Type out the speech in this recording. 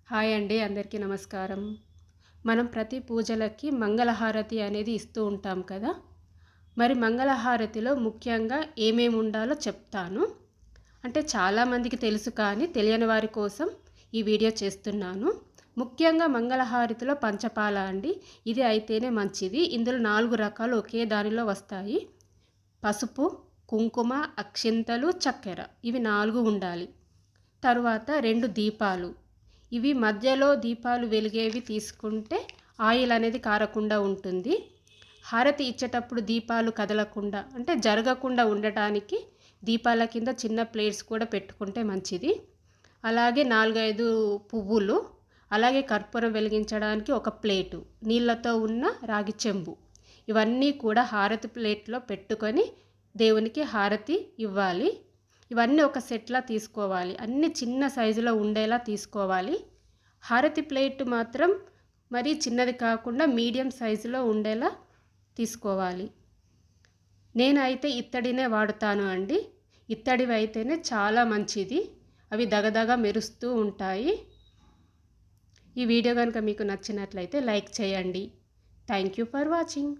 Hi అండి, అందరికీ నమస్కారం. మనం ప్రతి పూజలకి మంగళహారతి అనేది ఇస్తూ ఉంటాం కదా. మరి మంగళహారతిలో ముఖ్యంగా ఏమేమి ఉండాలో చెప్తాను. అంటే చాలామందికి తెలుసు కానీ తెలియని వారి కోసం ఈ వీడియో చేస్తున్నాను. ముఖ్యంగా మంగళహారతిలో పంచపాల అండి. ఇది అయితేనే మంచిది. ఇందులో 4 రకాలు ఒకే దానిలో వస్తాయి. పసుపు, కుంకుమ, అక్షింతలు, చక్కెర, ఇవి 4 ఉండాలి. తరువాత 2 దీపాలు. ఇవి మధ్యలో దీపాలు వెలిగేవి తీసుకుంటే ఆయిల్ అనేది కారకుండా ఉంటుంది. హారతి ఇచ్చేటప్పుడు దీపాలు కదలకుండా అంటే జరగకుండా ఉండటానికి దీపాల కింద చిన్న ప్లేట్స్ కూడా పెట్టుకుంటే మంచిది. అలాగే 4-5 పువ్వులు, అలాగే కర్పూరం వెలిగించడానికి ఒక ప్లేటు, నీళ్ళతో ఉన్న రాగి చెంబు, ఇవన్నీ కూడా హారతి ప్లేట్లో పెట్టుకొని దేవునికి హారతి ఇవ్వాలి. ఇవన్నీ ఒక సెట్లా తీసుకోవాలి. అన్ని చిన్న సైజులో ఉండేలా తీసుకోవాలి. హారతి ప్లేట్ మాత్రం మరీ చిన్నది కాకుండా మీడియం సైజులో ఉండేలా తీసుకోవాలి. నేనైతే ఇత్తడినే వాడుతాను అండి. ఇత్తడివి అయితేనే చాలా మంచిది. అవి దగదగ మెరుస్తూ ఉంటాయి. ఈ వీడియో కనుక మీకు నచ్చినట్లయితే లైక్ చేయండి. Thank you for watching.